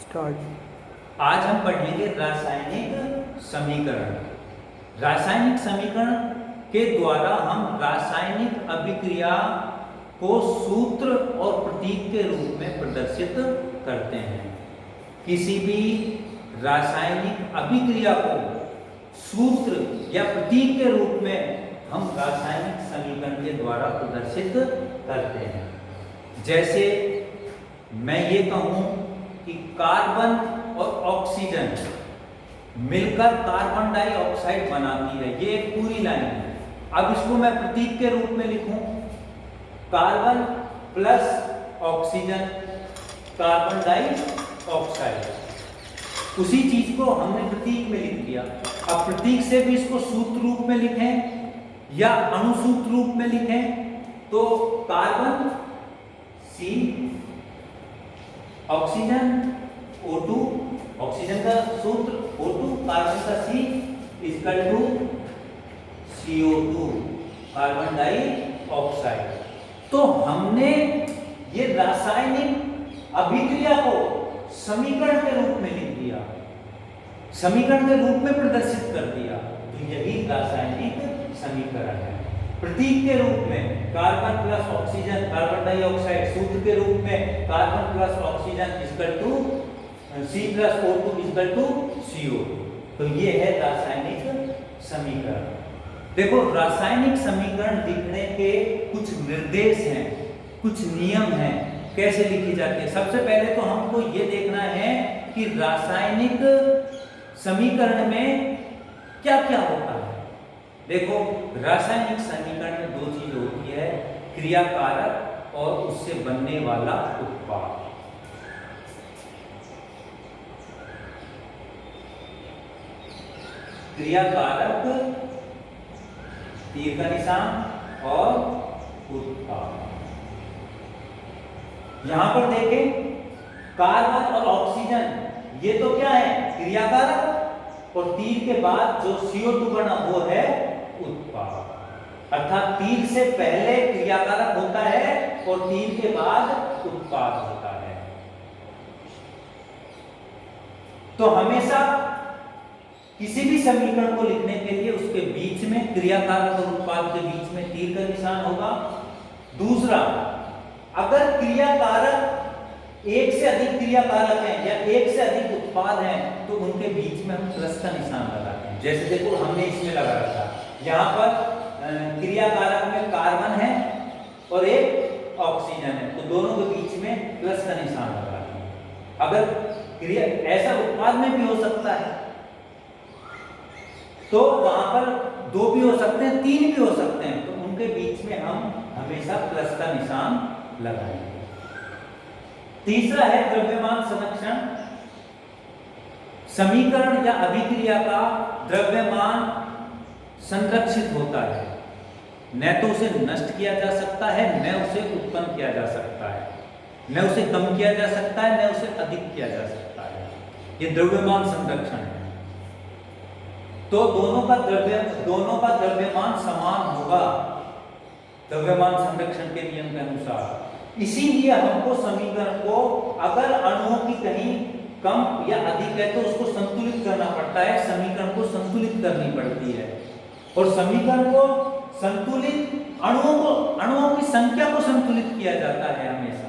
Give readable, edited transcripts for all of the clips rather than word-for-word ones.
Start. आज हम पढ़ेंगे रासायनिक समीकरण। रासायनिक समीकरण के द्वारा हम रासायनिक अभिक्रिया को सूत्र और प्रतीक के रूप में प्रदर्शित करते हैं। किसी भी रासायनिक अभिक्रिया को सूत्र या प्रतीक के रूप में हम रासायनिक समीकरण के द्वारा प्रदर्शित करते हैं। जैसे मैं ये कहूं कि कार्बन और ऑक्सीजन मिलकर कार्बन डाइऑक्साइड बनाती है, ये एक पूरी लाइन है। अब इसको मैं प्रतीक के रूप में लिखूं, carbon plus oxygen carbon dioxide. उसी चीज को हमने प्रतीक में लिख दिया। अब प्रतीक से भी इसको सूत्र रूप में लिखें या अणुसूत्र रूप में लिखें तो carbon C, oxygen O2, oxygen का सूत्र O2, कार्बन का C equal to CO2 carbon dioxide. तो हमने ये रासायनिक अभिक्रिया को समीकरण के रूप में लिख दिया, समीकरण के रूप में प्रदर्शित कर दिया। तो यही रासायनिक समीकरण है। प्रतीक के रूप में carbon plus oxygen carbon dioxide, सूत्र के रूप में carbon plus oxygen equal to C plus O2 equal to CO2। तो ये है रासायनिक समीकरण। देखो, रासायनिक समीकरण लिखने के कुछ निर्देश हैं, कुछ नियम हैं, कैसे लिखी जाती है। सबसे पहले तो हमको ये देखना है कि रासायनिक समीकरण में क्या क्या होता है। देखो, रासायनिक समीकरण में दो चीज होती है, क्रियाकारक और उससे बनने वाला उत्पाद। क्रियाकारक तीर का निशान और उत्पाद। यहां पर देखें, कार्बन और ऑक्सीजन ये तो क्या है, क्रियाकारक, और तीर के बाद जो CO2 बना वो है उत्पाद। अर्थात तीर से पहले क्रियाकारक होता है और तीर के बाद उत्पाद होता है। तो हमेशा किसी भी समीकरण को लिखने के लिए उसके बीच में, क्रियाकारक और उत्पाद के बीच में तीर का निशान होगा। दूसरा, अगर क्रियाकारक एक से अधिक क्रियाकारक हैं या एक से अधिक उत्पाद हैं तो उनके बीच में हम प्लस का निशान लगाते हैं। जैसे देखो, हमने इसमें लगाया था, यहाँ पर क्रियाकारक में कार्बन है और एक ऑक्सीजन है, तो दोनों के बीच में प्लस का निशान लगाते हैं। अगर क्रिया ऐसा उत्पाद में भी हो सकता है तो वहां पर दो भी हो सकते हैं, तीन भी हो सकते हैं, तो उनके बीच में हम हमेशा प्लस का निशान लगाएंगे। तीसरा है द्रव्यमान संरक्षण। समीकरण या अभिक्रिया का द्रव्यमान संरक्षित होता है, न तो उसे नष्ट किया जा सकता है, न उसे उत्पन्न किया जा सकता है, न उसे कम किया जा सकता है, न उसे अधिक किया जा सकता है। ये द्रव्यमान संरक्षण है। तो दोनों का द्रव्यमान समान होगा द्रव्यमान संरक्षण के नियम के अनुसार। इसीलिए हमको समीकरण को, अगर अणुओं की कहीं कम या अधिक है तो उसको संतुलित करना पड़ता है, समीकरण को संतुलित करनी पड़ती है। और समीकरण को संतुलित, अणुओं की संख्या को संतुलित किया जाता है। हमेशा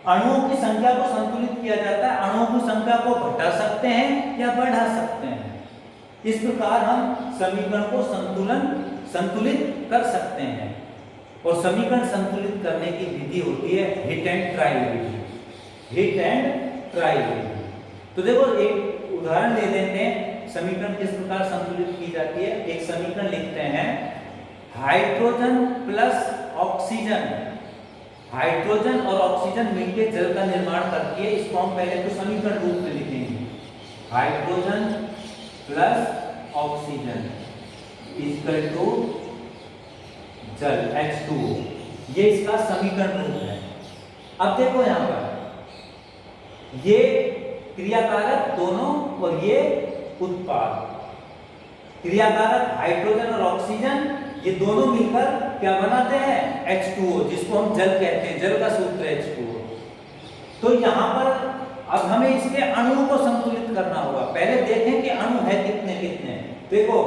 अणुओं की संख्या को संतुलित किया जाता है। अणुओं की संख्या को घटा सकते हैं या बढ़ा सकते हैं। इस प्रकार हम समीकरण को संतुलित कर सकते हैं। और समीकरण संतुलित करने की विधि होती है हिट एंड ट्राई विधि। हिट एंड ट्राई विधि। तो देखो, एक उदाहरण ले लेते हैं, समीकरण किस प्रकार संतुलित की जाती है। एक समीकरण लिखते हैं, हाइड्रोजन प्लस ऑक्सीजन, हाइड्रोजन और ऑक्सीजन मिलकर जल का निर्माण करती है। इसको हम पहले तो समीकरण रूप में लिखेंगे, hydrogen plus oxygen equal to जल H2O। ये इसका समीकरण रूप है। अब देखो, यहां पर ये क्रियाकारक दोनों और ये उत्पाद। क्रियाकारक हाइड्रोजन और ऑक्सीजन ये दोनों मिलकर क्या बनाते हैं, H2O, जिसको हम जल कहते हैं। जल का सूत्र है H2O। तो यहाँ पर अब हमें इसके अणुओं को संतुलित करना होगा। पहले देखें कि अणु है कितने कितने। देखो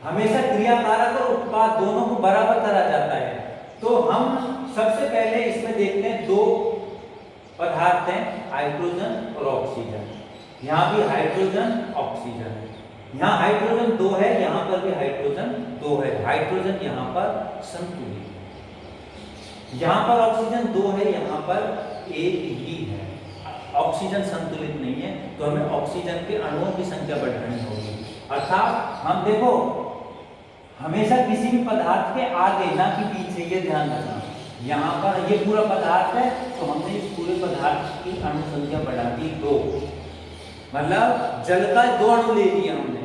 हमेशा क्रियाकारक और उत्पाद दोनों को बराबर करा जाता है। तो हम सबसे पहले इसमें देखते हैं दो पदार्थ हैं, हाइड्रोजन और ऑक्सीजन। यहाँ भी हाइड्रोजन ऑक्सीजन, यहाँ हाइड्रोजन 2 है, यहाँ पर भी हाइड्रोजन 2 है। हाइड्रोजन यहाँ पर संतुलित है, यहाँ पर ऑक्सीजन 2 है, यहाँ पर 1 ही है। ऑक्सीजन संतुलित नहीं है, तो हमें ऑक्सीजन के अणुओं की संख्या बढ़ानी होगी। अर्थात हम देखो हमेशा किसी भी पदार्थ के आगे ना कि पीछे, ये ध्यान रखना। यहाँ पर ये पूरा पदार्थ है, तो हमने इस पूरे पदार्थ की अणु संख्या बढ़ा दी 2। मतलब जल का 2 अणु ले लिए हमने,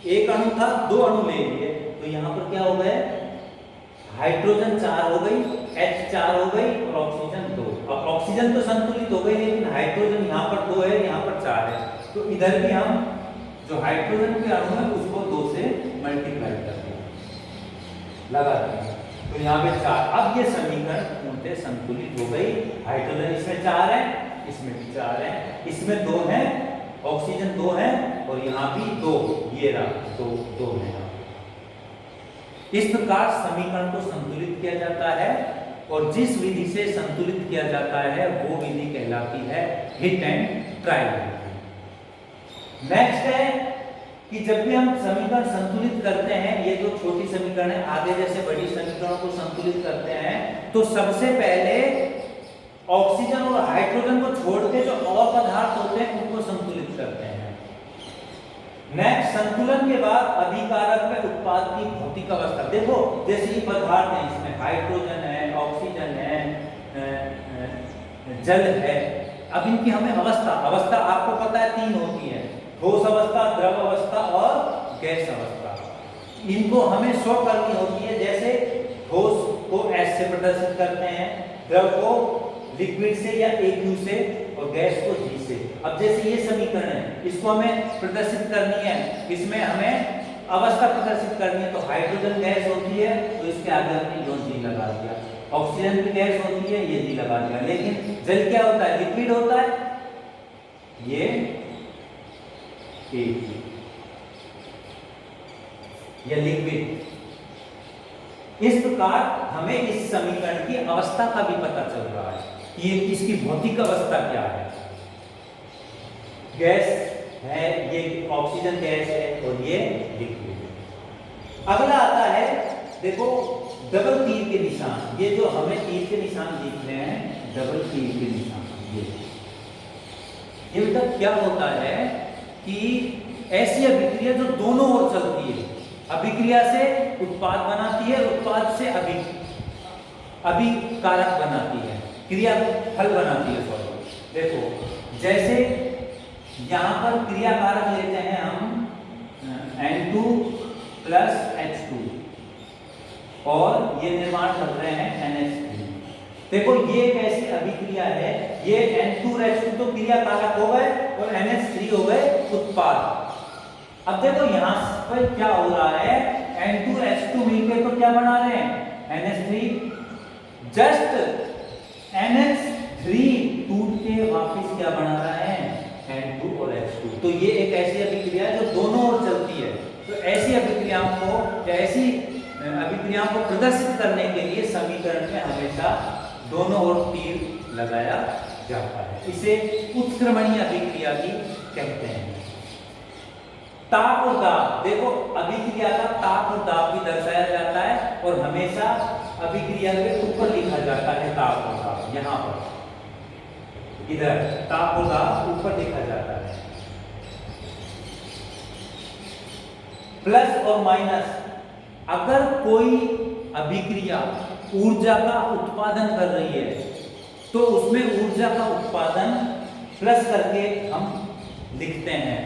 एक अणु था 2 अणु ले लिए, तो यहाँ पर क्या हो गए, हाइड्रोजन 4 हो गई, H4 हो गई और ऑक्सीजन 2। अब ऑक्सीजन तो संतुलित हो गई, लेकिन हाइड्रोजन यहाँ पर 2 है, यहाँ पर 4 है, तो इधर भी हम जो हाइड्रोजन के अणु है उसको 2 से मल्टीप्लाई कर दिया, लगा दिया, तो यहाँ पे 4। अब ये समीकरण पूर्णतः संतुलित हो गई। हाइड्रोजन इसमें 4 है, इसमें भी 4 है, इसमें 2 है, ऑक्सीजन 2 है और यहाँ भी 2, ये रहा 2 है। इस प्रकार समीकरण को संतुलित किया जाता है, और जिस विधि से संतुलित किया जाता है वो विधि कहलाती है hit and trial Vidhi. Next है कि जब भी हम समीकरण संतुलित करते हैं, ये जो छोटी समीकरण है, आगे जैसे बड़ी समीकरणों को संतुलित करते हैं, तो सबसे पहले ऑक्सीजन और हाइड्रोजन को छोड़ के जो और पदार्थ होते हैं उनको संतुलित करते हैं। नेक्स्ट, संतुलन के बाद अभिकारक में उत्पाद की भौतिक अवस्था। देखो जैसे ये पदार्थ है, इसमें हाइड्रोजन है, ऑक्सीजन है, जल है। अब इनकी हमें अवस्था आपको पता है 3 होती है, ठोस अवस्था, द्रव अवस्था और गैस अवस्था। इनको हमें शो करनी होती है। जैसे ठोस को S से प्रदर्शित करते हैं, द्रव को लिक्विड से या AQ से, और गैस को G से। अब जैसे ये समीकरण है, इसको हमें प्रदर्शित करनी है, इसमें हमें अवस्था प्रदर्शित करनी है, तो हाइड्रोजन गैस होती है, तो इसके आगे हमने जो G लगा दिया। ऑक्सीजन की गैस होती है, ये G लगा दिया। लेकिन जल क्या होता है, लिक्विड होता है, ये AQ, ये लिक्विड। इस प्रकार हमें इस समीकरण की अवस्था का भी पता चल रहा है, ये इसकी भौतिक अवस्था क्या है। गैस है, ये ऑक्सीजन गैस है और ये लिक्विड है। अगला आता है, देखो डबल तीर के निशान। ये जो हमें तीर के निशान दिख रहे हैं, डबल तीर के निशान, ये बेटा क्या होता है कि ऐसी अभिक्रिया जो दोनों ओर चलती है, अभिक्रिया से उत्पाद बनाती है, उत्पाद से अभिकारक बनाती है, क्रिया फल बनाती है। सॉरी, देखो जैसे यहाँ पर क्रियाकारक लेते हैं हम N2 + H2 और ये निर्माण कर रहे हैं NH3। देखो ये एक ऐसी अभिक्रिया है, ये N2 और H2 तो क्रियाकारक हो गए और NH3 हो गए उत्पाद। अब देखो यहाँ पर क्या हो रहा है, N2 और H2 मिलकर तो क्या बना रहे हैं, NH3। जस्ट NH3 टूट के वापिस क्या बना रहा है, N2 और H2। तो ये एक ऐसी अभिक्रिया है जो दोनों ओर चलती है। तो ऐसी अभिक्रियाओं को या ऐसी अभिक्रियाओं को प्रदर्शित करने के लिए समीकरण में हमेशा दोनों ओर तीर लगाया जाता है। इसे उत्क्रमणीय अभिक्रिया भी कहते हैं। ताप और दाब, देखो अभिक्रिया का ताप और दाब भी दर्शाया जाता है, और हमेशा अभिक्रिया के ऊपर लिखा जाता है ताप और दाब। यहाँ पर इधर ताप और दाब ऊपर लिखा जाता है। प्लस और माइनस, अगर कोई अभिक्रिया ऊर्जा का उत्पादन कर रही है तो उसमें ऊर्जा का उत्पादन प्लस करके हम लिखते हैं,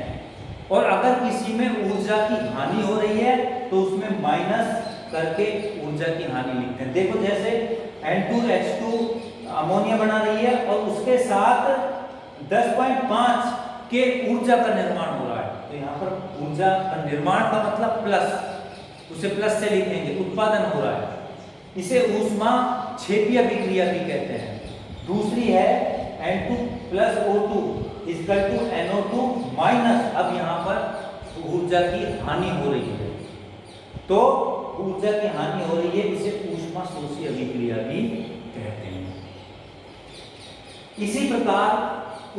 और अगर किसी में ऊर्जा की हानि हो रही है तो उसमें माइनस करके ऊर्जा की हानि लिखते हैं। देखो जैसे N2H2 अमोनिया बना रही है और उसके साथ 10.5 के ऊर्जा का निर्माण हो रहा है, तो यहाँ पर ऊर्जा का निर्माण का मतलब प्लस, उसे प्लस से लिखेंगे, उत्पादन हो रहा है। इसे ऊष्मा क्षेपीय अभिक्रिया भी कहते हैं। दूसरी है N2 plus O2 equal to NO2 minus, अब यहाँ पर ऊर्जा की हानि हो रही है, तो ऊर्जा की हानि हो रही है, इसे ऊष्मा शोषी अभिक्रिया भी कहते हैं। इसी प्रकार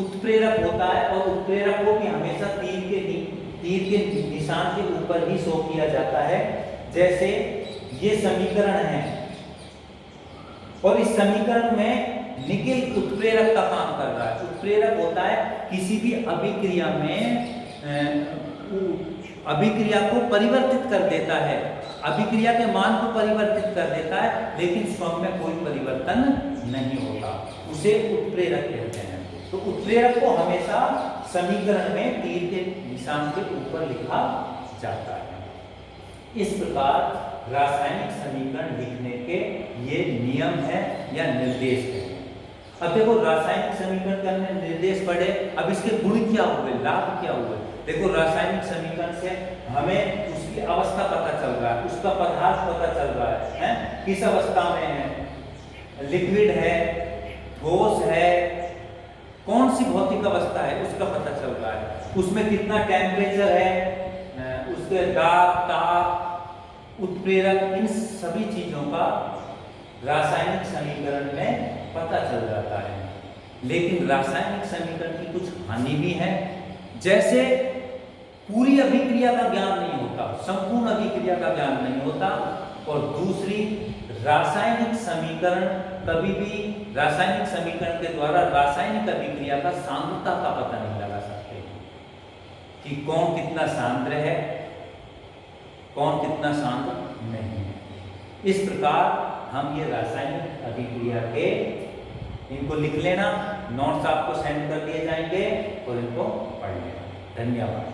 उत्प्रेरक होता है, और उत्प्रेरक को भी हमेशा तीर के निशान के ऊपर ही शो किया जाता है। जैसे ये समीकरण है, और इस समीकरण में निकेल उत्प्रेरक का काम कर रहा है। उत्प्रेरक होता है किसी भी अभिक्रिया में अभिक्रिया को परिवर्तित कर देता है, अभिक्रिया के मान को परिवर्तित कर देता है, लेकिन स्वयं में कोई परिवर्तन नहीं होता, उसे उत्प्रेरक कहते हैं। तो उत्प्रेरक को हमेशा समीकरण में तीर के निशान के ऊपर लिखा जाता है। इस प्रकार रासायनिक समीकरण लिखने के ये नियम है या निर्देश है। अब देखो, रासायनिक समीकरण करने निर्देश पढ़े, अब इसके गुण क्या हुए, लाभ क्या हुए। देखो, रासायनिक समीकरण से हमें उसकी अवस्था पता चल रहा है, उसका पदार्थ पता चल रहा है, किस अवस्था में है, लिक्विड है, ठोस है, कौन सी भौतिक अवस्था है उसका पता चल रहा है, उसमें कितना टेम्परेचर है, उसके दाब, ताप, उत्प्रेरक, इन सभी चीजों का रासायनिक समीकरण में पता चल जाता है। लेकिन रासायनिक समीकरण की कुछ हानि भी है, जैसे पूरी अभिक्रिया का ज्ञान नहीं होता, संपूर्ण अभिक्रिया का ज्ञान नहीं होता, और दूसरी रासायनिक समीकरण कभी भी रासायनिक समीकरण के द्वारा रासायनिक अभिक्रिया का सांद्रता का पता नहीं लगा सकते कि कौन कितना सांद्र है, कौन कितना सांद्र नहीं है। इस प्रकार हम ये रासायनिक अभिक्रिया के, इनको लिख लेना, नोट्स आपको सेंड कर दिए जाएंगे और इनको पढ़ लेना। धन्यवाद।